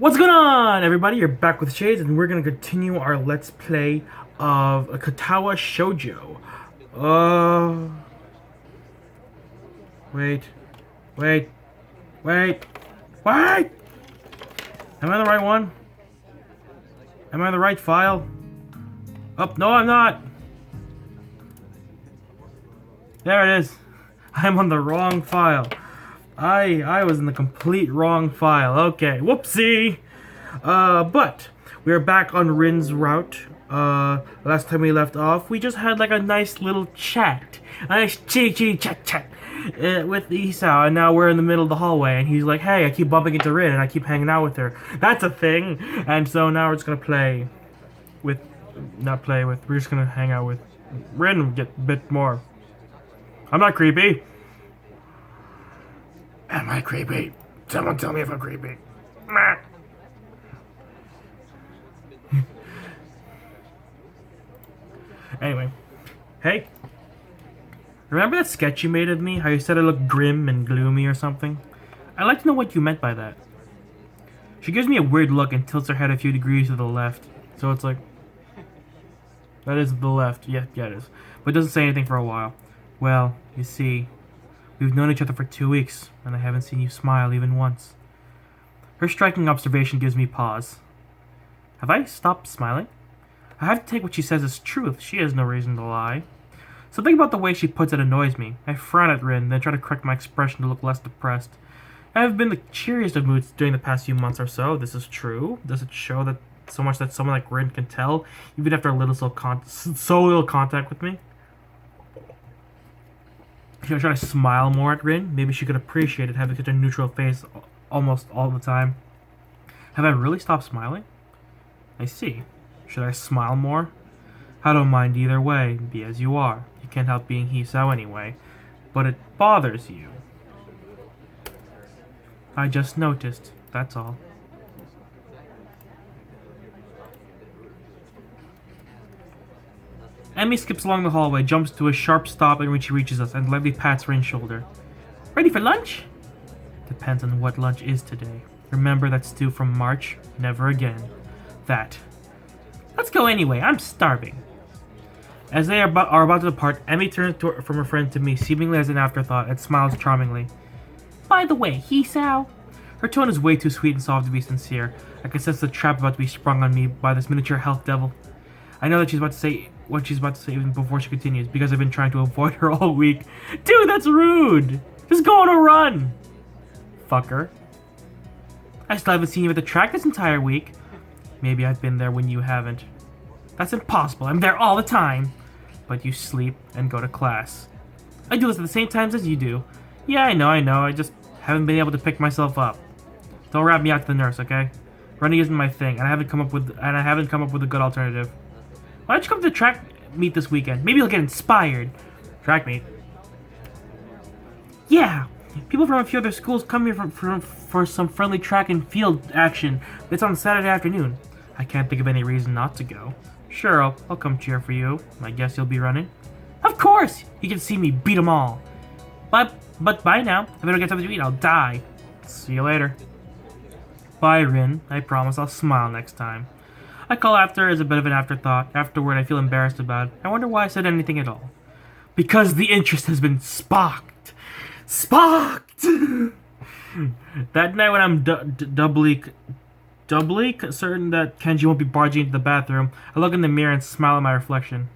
What's going on, everybody? You're back with Shades, and we're gonna continue our Let's Play of Katawa Shoujo. Wait, wait, wait, wait! Am I the right one? Am I the right file? Oh, no, I'm not! There it is. I'm on the wrong file. I was in the complete wrong file. Okay, whoopsie! But we are back on Rin's route. Last time we left off, we just had like a nice little chat. A nice chat with Isao, and now we're in the middle of the hallway, and he's like, hey, I keep bumping into Rin, and I keep hanging out with her. That's a thing! And so now we're just gonna we're just gonna hang out with Rin and get a bit more. I'm not creepy. Am I creepy? Someone tell me if I'm creepy. Anyway. Hey. Remember that sketch you made of me? How you said I look grim and gloomy or something? I'd like to know what you meant by that. She gives me a weird look and tilts her head a few degrees to the left. So it's like... That is the left. Yeah, it is. But it doesn't say anything for a while. Well, you see... We've known each other for 2 weeks, and I haven't seen you smile even once. Her striking observation gives me pause. Have I stopped smiling? I have to take what she says as truth. She has no reason to lie. Something about the way she puts it annoys me. I frown at Rin, then try to correct my expression to look less depressed. I have been the cheeriest of moods during the past few months or so. This is true. Does it show that so much that someone like Rin can tell, even after a little so little contact with me? Should I try to smile more at Rin? Maybe she could appreciate it having such a neutral face almost all the time. Have I really stopped smiling? I see. Should I smile more? I don't mind either way. Be as you are. You can't help being Hisao anyway. But it bothers you. I just noticed. That's all. Emmy skips along the hallway, jumps to a sharp stop when she reaches us, and lightly pats Rin's shoulder. Ready for lunch? Depends on what lunch is today. Remember that stew from March? Never again. That. Let's go anyway, I'm starving. As they are about to depart, Emmy turns from her friend to me, seemingly as an afterthought, and smiles charmingly. By the way, Hisao. Her tone is way too sweet and soft to be sincere. I can sense the trap about to be sprung on me by this miniature health devil. I know that she's about to say what she's about to say even before she continues, because I've been trying to avoid her all week. Dude, that's rude! Just go on a run! Fucker. I still haven't seen you at the track this entire week. Maybe I've been there when you haven't. That's impossible, I'm there all the time! But you sleep and go to class. I do this at the same times as you do. Yeah, I know, I just haven't been able to pick myself up. Don't rat me out to the nurse, okay? Running isn't my thing, and I haven't come up with a good alternative. Why don't you come to the track meet this weekend? Maybe you'll get inspired. Track meet? Yeah! People from a few other schools come here for some friendly track and field action. It's on Saturday afternoon. I can't think of any reason not to go. Sure, I'll come cheer for you. I guess you'll be running. Of course! You can see me beat 'em all. But bye now. If I don't get something to eat, I'll die. See you later. Bye, Rin. I promise I'll smile next time. I call after as a bit of an afterthought. Afterward, I feel embarrassed about it. I wonder why I said anything at all. Because the interest has been sparked. Sparked! That night when I'm doubly certain that Kenji won't be barging into the bathroom, I look in the mirror and smile at my reflection.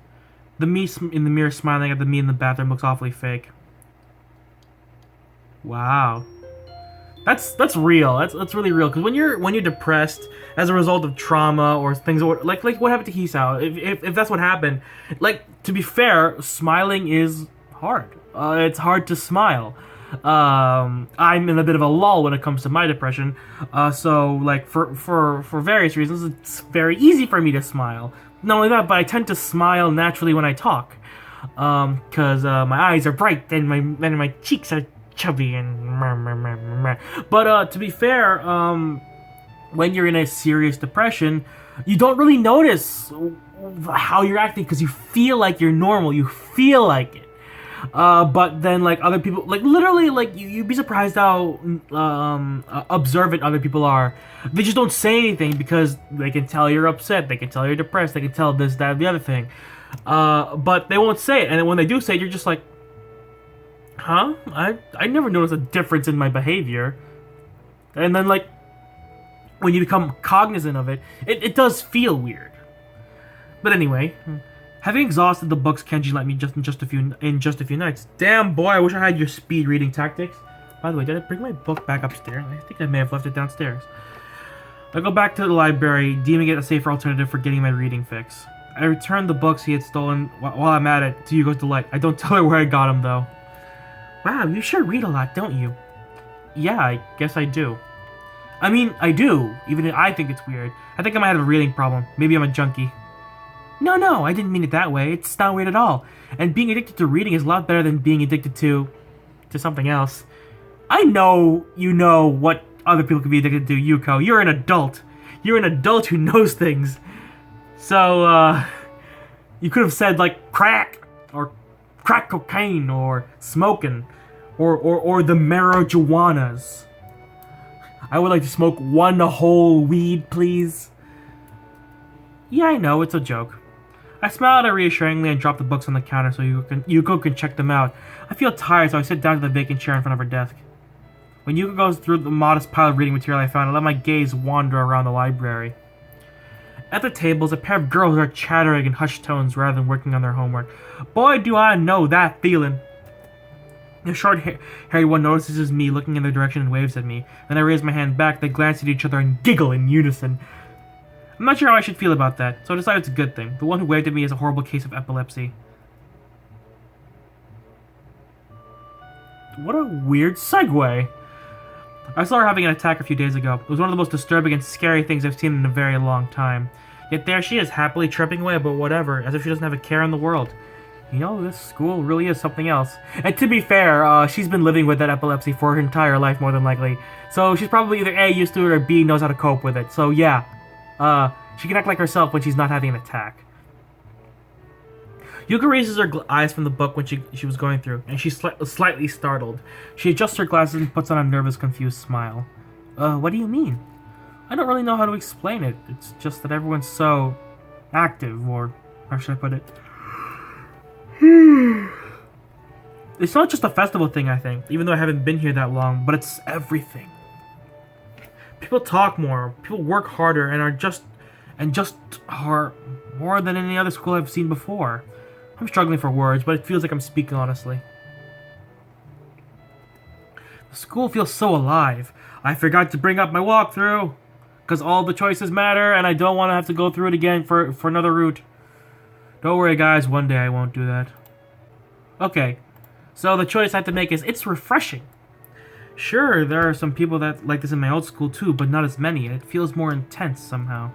The me in the mirror smiling at the me in the bathroom looks awfully fake. Wow. That's real. That's really real. Because when you're depressed as a result of trauma or things like what happened to Hisao, if that's what happened, like, to be fair, smiling is hard. It's hard to smile. I'm in a bit of a lull when it comes to my depression. So like for various reasons, it's very easy for me to smile. Not only that, but I tend to smile naturally when I talk. Because my eyes are bright and my cheeks are chubby and but to be fair, when you're in a serious depression, you don't really notice how you're acting because you feel like you're normal. You feel like it. But then like other people, like literally, like you'd be surprised how observant other people are. They just don't say anything because they can tell you're upset. They can tell you're depressed. They can tell this, that, the other thing. But they won't say it. And then when they do say it, you're just like, huh? I never noticed a difference in my behavior. And then like when you become cognizant of it, it does feel weird. But anyway, having exhausted the books Kenji lent me in just a few nights. Damn boy, I wish I had your speed reading tactics. By the way, did I bring my book back upstairs? I think I may have left it downstairs. I go back to the library, deeming it a safer alternative for getting my reading fix. I return the books he had stolen while I'm at it to Yuko's delight. I don't tell her where I got them though. Wow, you sure read a lot, don't you? Yeah, I guess I do. I mean, I do. Even if I think it's weird. I think I might have a reading problem. Maybe I'm a junkie. No, I didn't mean it that way. It's not weird at all. And being addicted to reading is a lot better than being addicted to something else. I know you know what other people could be addicted to, Yuko. You're an adult. You're an adult who knows things. So, you could have said, like, crack, or crack cocaine, or smoking, or the marijuanas. I would like to smoke one whole weed, please. Yeah, I know, it's a joke. I smile at her reassuringly and drop the books on the counter so Yuko can check them out. I feel tired, so I sit down to the vacant chair in front of her desk. When Yuko goes through the modest pile of reading material I found, I let my gaze wander around the library. At the tables, a pair of girls are chattering in hushed tones rather than working on their homework. Boy, do I know that feeling. The short-haired one notices me looking in their direction and waves at me. Then I raise my hand back, they glance at each other and giggle in unison. I'm not sure how I should feel about that, so I decide it's a good thing. The one who waved at me has a horrible case of epilepsy. What a weird segue. I saw her having an attack a few days ago. It was one of the most disturbing and scary things I've seen in a very long time. Yet there she is, happily tripping away about whatever, as if she doesn't have a care in the world. You know, this school really is something else. And to be fair, she's been living with that epilepsy for her entire life, more than likely. So she's probably either A, used to it, or B, knows how to cope with it. So yeah, she can act like herself when she's not having an attack. Yuka raises her eyes from the book when she was going through, and she's slightly startled. She adjusts her glasses and puts on a nervous, confused smile. What do you mean? I don't really know how to explain it. It's just that everyone's so active, or how should I put it? It's not just a festival thing, I think, even though I haven't been here that long, but it's everything. People talk more, people work harder, and are more than any other school I've seen before. I'm struggling for words, but it feels like I'm speaking honestly. The school feels so alive. I forgot to bring up my walkthrough, because all the choices matter, and I don't want to have to go through it again for another route. Don't worry, guys, one day I won't do that. Okay, so the choice I have to make is, it's refreshing. Sure, there are some people that like this in my old school too, but not as many. It feels more intense somehow.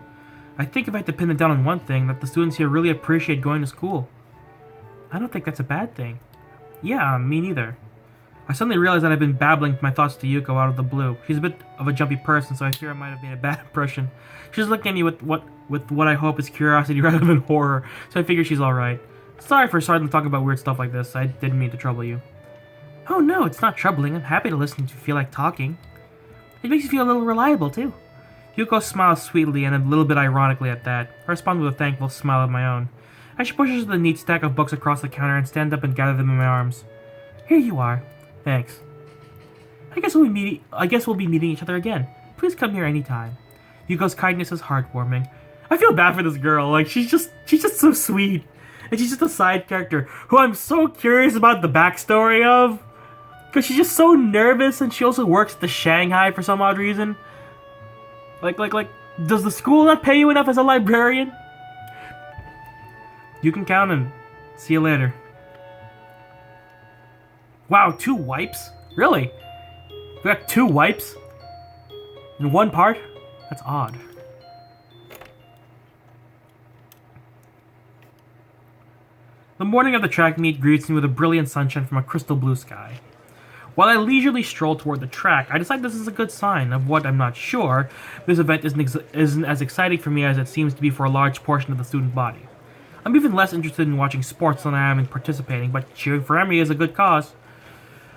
I think if I had to pin it down on one thing, that the students here really appreciate going to school. I don't think that's a bad thing. Yeah, me neither. I suddenly realized that I've been babbling my thoughts to Yuko out of the blue. She's a bit of a jumpy person, so I fear I might have made a bad impression. She's looking at me with what I hope is curiosity rather than horror, so I figure she's alright. Sorry for starting to talk about weird stuff like this. I didn't mean to trouble you. Oh no, it's not troubling. I'm happy to listen if you feel like talking. It makes you feel a little reliable, too. Yuko smiles sweetly and a little bit ironically at that. I respond with a thankful smile of my own. As she pushes the neat stack of books across the counter and stand up and gather them in my arms. Here you are. Thanks. I guess we'll be meeting each other again. Please come here anytime. Yuko's kindness is heartwarming. I feel bad for this girl. Like, she's just so sweet. And she's just a side character who I'm so curious about the backstory of. Because she's just so nervous, and she also works at the Shanghai for some odd reason. Like, does the school not pay you enough as a librarian? You can count and see you later. Wow, 2 wipes? Really? We got 2 wipes? In one part? That's odd. The morning of the track meet greets me with a brilliant sunshine from a crystal blue sky. While I leisurely stroll toward the track, I decide this is a good sign of what I'm not sure. This event isn't as exciting for me as it seems to be for a large portion of the student body. I'm even less interested in watching sports than I am in participating, but cheering for Emmy is a good cause.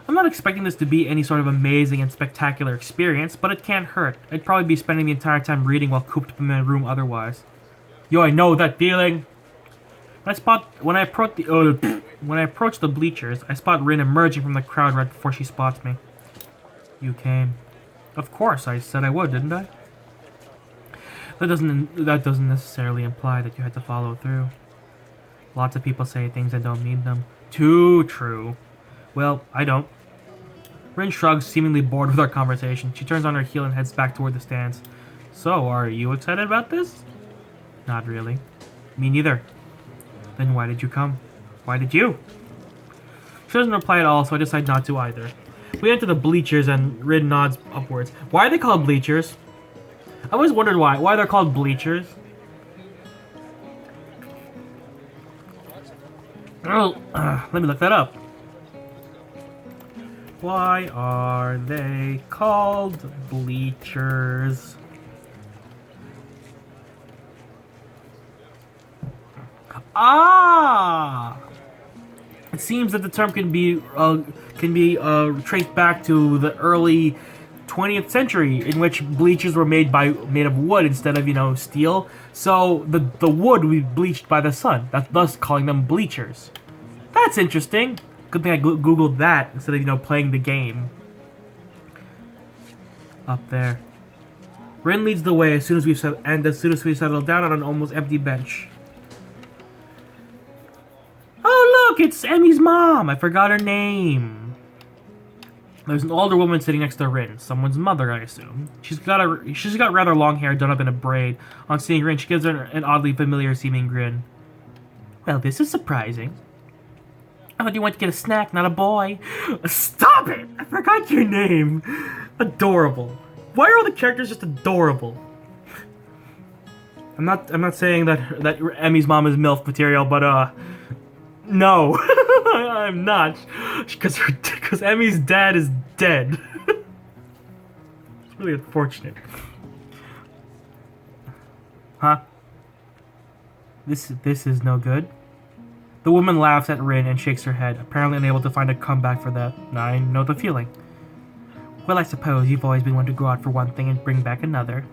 I'm not expecting this to be any sort of amazing and spectacular experience, but it can't hurt. I'd probably be spending the entire time reading while cooped up in my room otherwise. Yo, I know that feeling! When I approach the bleachers, I spot Rin emerging from the crowd right before she spots me. You came. Of course, I said I would, didn't I? That doesn't necessarily imply that you had to follow through. Lots of people say things and don't mean them. Too true. Well, I don't. Rin shrugs, seemingly bored with our conversation. She turns on her heel and heads back toward the stands. So, are you excited about this? Not really. Me neither. Then why did you come? Why did you? She doesn't reply at all, so I decide not to either. We enter the bleachers and Rin nods upwards. Why are they called bleachers? I always wondered why they're called bleachers. Oh, let me look that up. Why are they called bleachers? Ah! It seems that the term can be traced back to the early 20th century, in which bleachers were made of wood instead of steel. So the wood would be bleached by the sun. That's thus calling them bleachers. That's interesting. Good thing I googled that instead of playing the game. Up there, Rin leads the way as soon as we settle down on an almost empty bench. Oh look, it's Emmy's mom. I forgot her name. There's an older woman sitting next to Rin, someone's mother, I assume. She's got rather long hair done up in a braid. On seeing Rin, she gives her an oddly familiar-seeming grin. Well, this is surprising. I thought you went to get a snack, not a boy. Stop it! I forgot your name. Adorable. Why are all the characters just adorable? I'm not saying that Emmy's mom is MILF material, but no, I'm not, because Emmy's dad is dead. It's really unfortunate. Huh? This is no good. The woman laughs at Rin and shakes her head, apparently unable to find a comeback for that. I know the feeling. Well, I suppose you've always been one to go out for one thing and bring back another.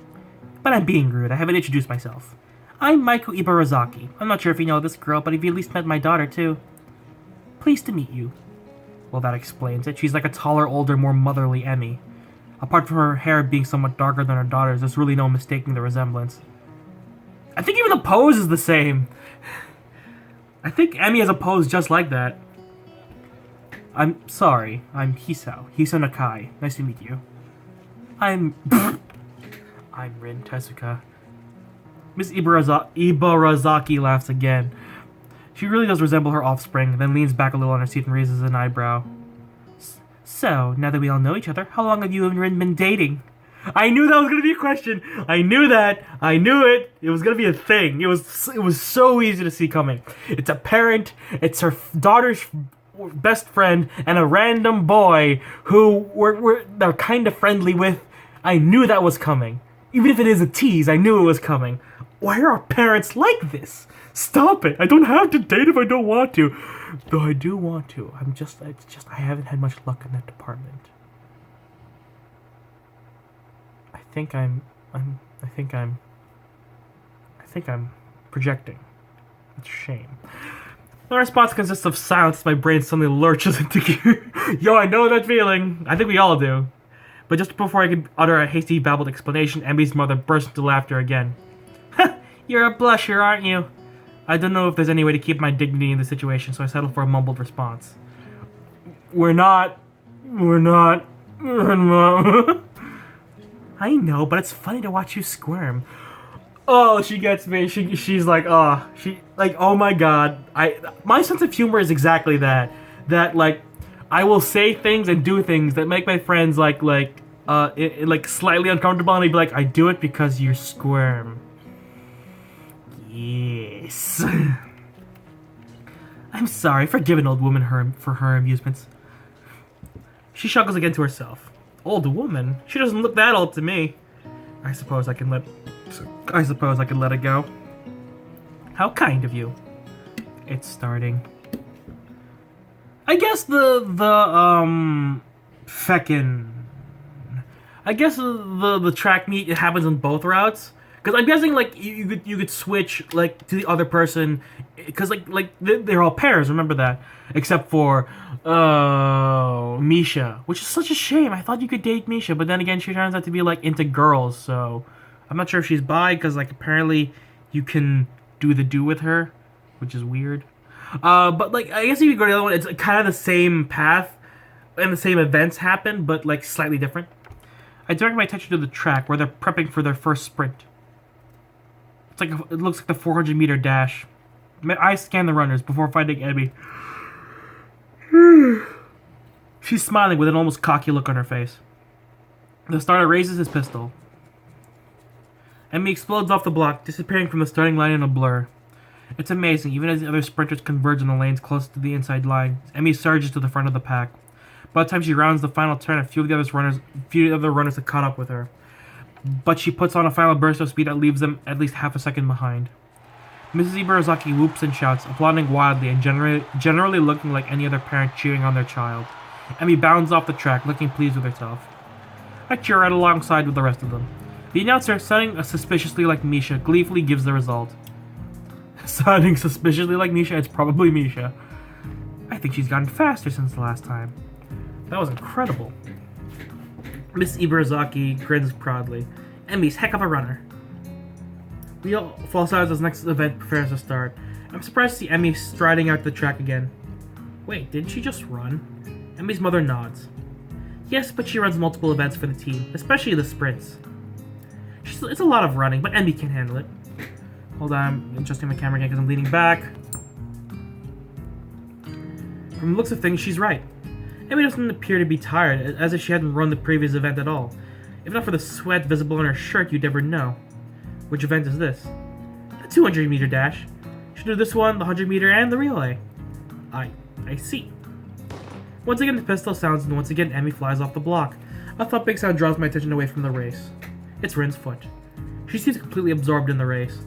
But I'm being rude. I haven't introduced myself. I'm Maiko Ibarazaki. I'm not sure if you know this girl, but have you at least met my daughter, too? Pleased to meet you. Well, that explains it. She's like a taller, older, more motherly Emmy. Apart from her hair being somewhat darker than her daughter's, there's really no mistaking the resemblance. I think even the pose is the same. I think Emmy has a pose just like that. I'm sorry. I'm Hisao Nakai. Nice to meet you. I'm Rin Tezuka. Miss Ibarazaki laughs again. She really does resemble her offspring, then leans back a little on her seat and raises an eyebrow. So, now that we all know each other, how long have you and Rin been dating? I knew that was going to be a question. I knew that. I knew it. It was going to be a thing. It was so easy to see coming. It's a parent, it's her daughter's best friend, and a random boy who they're kind of friendly with. I knew that was coming. Even if it is a tease, I knew it was coming. Why are our parents like this? Stop it. I don't have to date if I don't want to. Though I do want to. I haven't had much luck in that department. I think I'm projecting. It's a shame. My response consists of silence. My brain suddenly lurches into gear. Yo, I know that feeling. I think we all do. But just before I could utter a hasty, babbled explanation, Emmy's mother burst into laughter again. You're a blusher, aren't you? I don't know if there's any way to keep my dignity in the situation, so I settled for a mumbled response. We're not. I know, but it's funny to watch you squirm. Oh, she gets me. She's like, oh my god. My sense of humor is exactly that. That, like, I will say things and do things that make my friends, like slightly uncomfortable, and I'd be like, I do it because you squirm. Yes. I'm sorry, forgive an old woman for her amusements. She chuckles again to herself. Old woman? She doesn't look that old to me. I suppose I can let it go. How kind of you. It's starting. I guess feckin'. I guess the track meet, it happens on both routes. Because I'm guessing like you could switch like to the other person, because they're all pairs. Remember that, except for Misha, which is such a shame. I thought you could date Misha, but then again, she turns out to be like into girls. So I'm not sure if she's bi, because like apparently you can do with her, which is weird. But like I guess if you go to the other one, it's kind of the same path and the same events happen, but like slightly different. I direct my attention to the track where they're prepping for their first sprint. It looks like the 400-meter dash. My eyes scan the runners before finding Emmy. She's smiling with an almost cocky look on her face. The starter raises his pistol. Emmy explodes off the block, disappearing from the starting line in a blur. It's amazing, even as the other sprinters converge in the lanes close to the inside line. Emmy surges to the front of the pack. By the time she rounds the final turn, a few of the other runners have caught up with her. But she puts on a final burst of speed that leaves them at least half a second behind. Mrs. Ibarozaki whoops and shouts, applauding wildly and generally looking like any other parent cheering on their child. Emmy bounds off the track, looking pleased with herself. I cheer right alongside with the rest of them. The announcer, sounding suspiciously like Misha, gleefully gives the result. Sounding suspiciously like Misha, it's probably Misha. I think she's gotten faster since the last time. That was incredible. Miss Ibarozaki grins proudly. Emmy's heck of a runner. We all fall silent as the next event prepares to start. I'm surprised to see Emmy striding out the track again. Wait, didn't she just run? Emmy's mother nods. Yes, but she runs multiple events for the team, especially the sprints. It's a lot of running, but Emmy can handle it. Hold on, I'm adjusting my camera again because I'm leaning back. From the looks of things, she's right. Emmy doesn't appear to be tired, as if she hadn't run the previous event at all. If not for the sweat visible on her shirt, you'd never know. Which event is this? The 200-meter dash. She'll do this one, the 100-meter, and the relay. I see. Once again, the pistol sounds, and once again, Emmy flies off the block. A thumping sound draws my attention away from the race. It's Rin's foot. She seems completely absorbed in the race.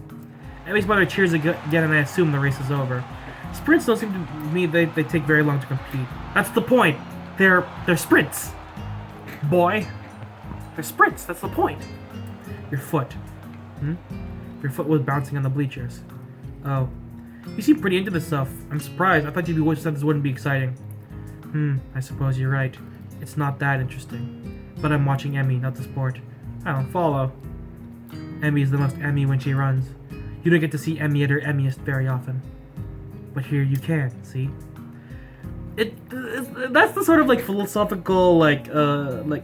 Emmy's mother cheers again, and I assume the race is over. Sprints don't seem to me they take very long to complete. That's the point. They're sprints. Boy. They're sprints, that's the point. Your foot. Your foot was bouncing on the bleachers. Oh. You seem pretty into this stuff. I'm surprised. I thought you'd be said this wouldn't be exciting. I suppose you're right. It's not that interesting. But I'm watching Emmy, not the sport. I don't follow. Emmy is the most Emmy when she runs. You don't get to see Emmy at her Emmyest very often. But here you can, see? That's the sort of like philosophical, like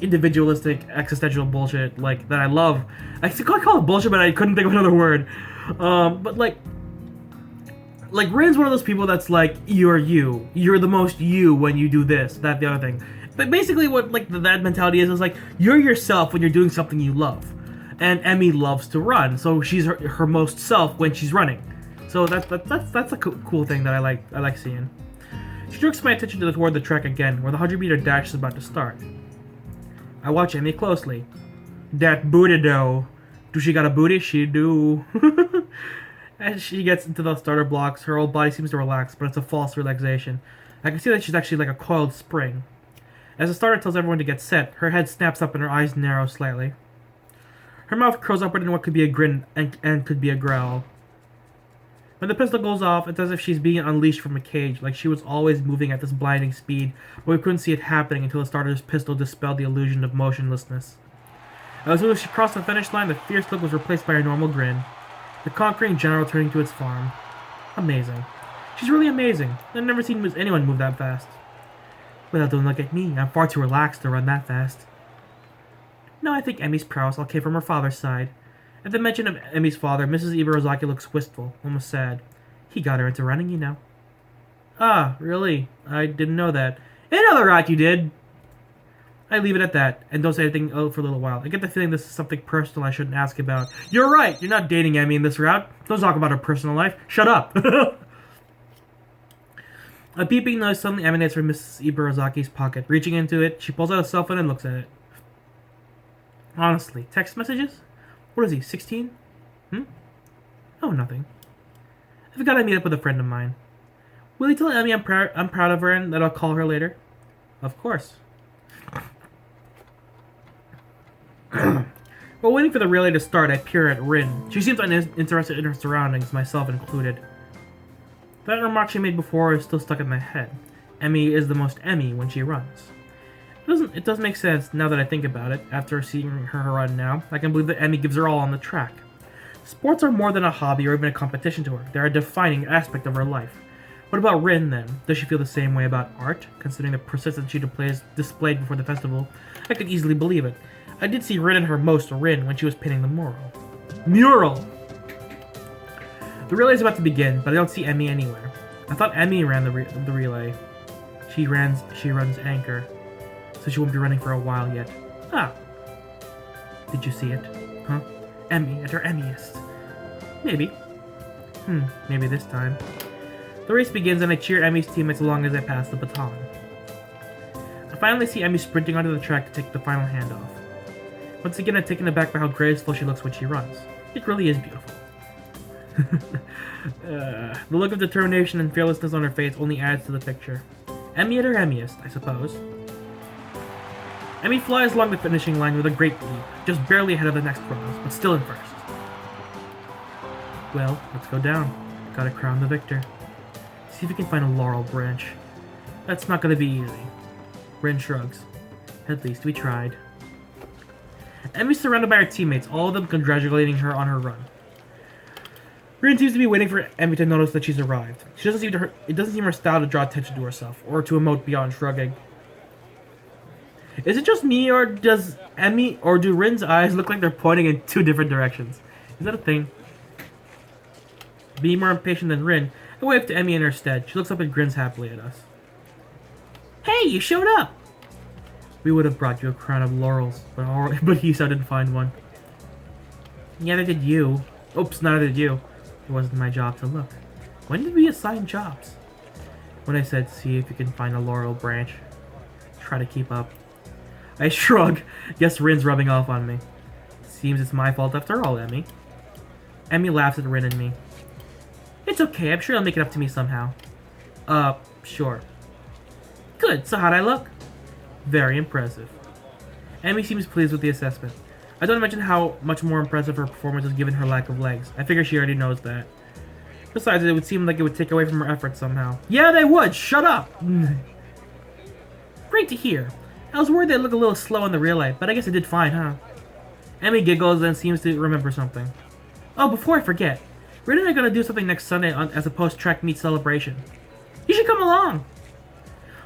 individualistic, existential bullshit like that I love. I call it bullshit, but I couldn't think of another word. But like Rin's one of those people that's like, you're you. You're the most you when you do this, that, the other thing. But basically, what like that mentality is like you're yourself when you're doing something you love. And Emmy loves to run, so she's her most self when she's running. So that's a cool thing that I like seeing. She directs my attention toward the track again, where the 100-meter dash is about to start. I watch Emmy closely. That booty though. Do she got a booty? She do. As she gets into the starter blocks, her whole body seems to relax, but it's a false relaxation. I can see that she's actually like a coiled spring. As the starter tells everyone to get set, her head snaps up and her eyes narrow slightly. Her mouth curls upward in what could be a grin and could be a growl. When the pistol goes off, it's as if she's being unleashed from a cage, like she was always moving at this blinding speed, but we couldn't see it happening until the starter's pistol dispelled the illusion of motionlessness. As soon as she crossed the finish line, the fierce look was replaced by a normal grin. The conquering general turning to its farm. Amazing. She's really amazing. I've never seen anyone move that fast. Well, don't look at me. I'm far too relaxed to run that fast. No, I think Emmy's prowess all came from her father's side. At the mention of Emmy's father, Mrs. Ibarozaki looks wistful, almost sad. He got her into running, you know. Ah, really? I didn't know that. Another rat you did! I leave it at that, and don't say anything for a little while. I get the feeling this is something personal I shouldn't ask about. You're right! You're not dating Emmy in this route. Don't talk about her personal life. Shut up! A beeping noise suddenly emanates from Mrs. Ibarozaki's pocket. Reaching into it, she pulls out a cell phone and looks at it. Honestly, text messages? What is he, 16? Oh, nothing. I forgot I meet up with a friend of mine. Will you tell Emmy I'm proud of her and that I'll call her later? Of course. While waiting for the relay to start, I peer at Rin. She seems uninterested in her surroundings, myself included. That remark she made before is still stuck in my head. Emmy is the most Emmy when she runs. It does make sense now that I think about it. After seeing her run now, I can believe that Emmy gives her all on the track. Sports are more than a hobby or even a competition to her. They're a defining aspect of her life. What about Rin, then? Does she feel the same way about art? Considering the persistence she displayed before the festival, I could easily believe it. I did see Rin in her most Rin when she was painting the mural. Mural! The relay is about to begin, but I don't see Emmy anywhere. I thought Emmy ran the relay. She runs anchor, so she won't be running for a while yet. Ah. Did you see it? Huh? Emmy at her Emmyest. Maybe. Maybe this time. The race begins and I cheer Emmy's teammates along as I pass the baton. I finally see Emmy sprinting onto the track to take the final handoff. Once again, I'm taken aback by how graceful she looks when she runs. It really is beautiful. The look of determination and fearlessness on her face only adds to the picture. Emmy at her Emmyest, I suppose. Emmy flies along the finishing line with a great leap, just barely ahead of the next runners, but still in first. Well, let's go down. Gotta crown the victor. See if we can find a laurel branch. That's not gonna be easy. Rin shrugs. At least we tried. Emmy's surrounded by her teammates, all of them congratulating her on her run. Rin seems to be waiting for Emmy to notice that she's arrived. It doesn't seem her style to draw attention to herself, or to emote beyond shrugging. Is it just me, or do Rin's eyes look like they're pointing in two different directions? Is that a thing? Being more impatient than Rin, I wave to Emmy in her stead. She looks up and grins happily at us. Hey, you showed up! We would have brought you a crown of laurels, but Hisa didn't find one. Neither did you. Oops, neither did you. It wasn't my job to look. When did we assign jobs? When I said, see if you can find a laurel branch. Try to keep up. I shrug. Guess Rin's rubbing off on me. Seems it's my fault after all, Emmy. Emmy laughs at Rin and me. It's okay, I'm sure you'll make it up to me somehow. Sure. Good, so how'd I look? Very impressive. Emmy seems pleased with the assessment. I don't imagine how much more impressive her performance is given her lack of legs. I figure she already knows that. Besides, it would seem like it would take away from her efforts somehow. Yeah, they would! Shut up! Great to hear. I was worried they'd look a little slow in the relay, but I guess I did fine, huh? Emmy giggles and seems to remember something. Oh, before I forget, Rin and I are going to do something next Sunday as a post-track meet celebration. You should come along!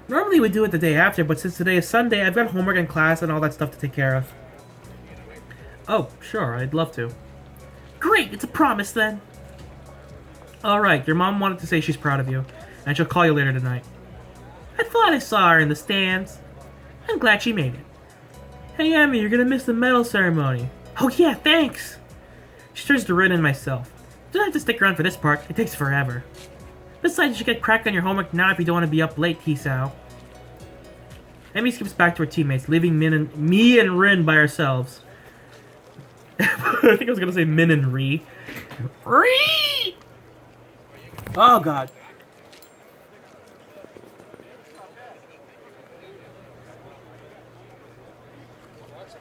Normally we do it the day after, but since today is Sunday, I've got homework and class and all that stuff to take care of. Oh, sure, I'd love to. Great, it's a promise then. Alright, your mom wanted to say she's proud of you, and she'll call you later tonight. I thought I saw her in the stands. I'm glad she made it. Hey Emmy, you're gonna miss the medal ceremony. Oh yeah, thanks! She turns to Rin and myself. You don't have to stick around for this part, it takes forever. Besides, you should get cracked on your homework now if you don't want to be up late, Hisao. Emmy skips back to her teammates, leaving me and Rin by ourselves. I think I was gonna say Min and Ree. Ree! Oh god.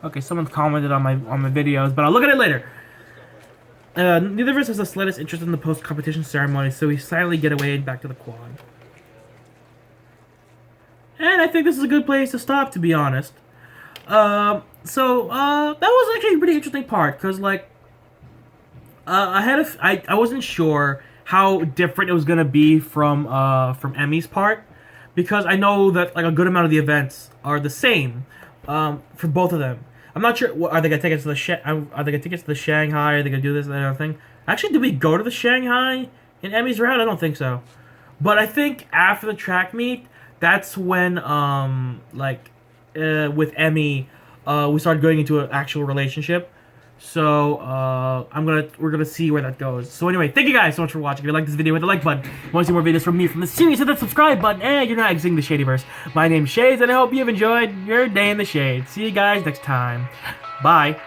Okay, someone commented on my videos, but I'll look at it later. Neither of us has the slightest interest in the post-competition ceremony, so we silently get away and back to the quad. And I think this is a good place to stop, to be honest. That was actually a pretty interesting part, because, like, I wasn't sure how different it was gonna be from Emmy's part, because I know that, like, a good amount of the events are the same, for both of them. I'm not sure. Are they gonna take us to the Shanghai? Are they gonna do this and that other thing? Actually, did we go to the Shanghai in Emmy's route? I don't think so. But I think after the track meet, that's when with Emmy, we started going into an actual relationship. So we're gonna see where that goes. So anyway, thank you guys so much for watching. If you like this video, hit the like button. If you want to see more videos from me from the series, hit that subscribe button. And you're not exiting the Shadyverse. My name's Shades, and I hope you've enjoyed your day in the shade. See you guys next time. Bye.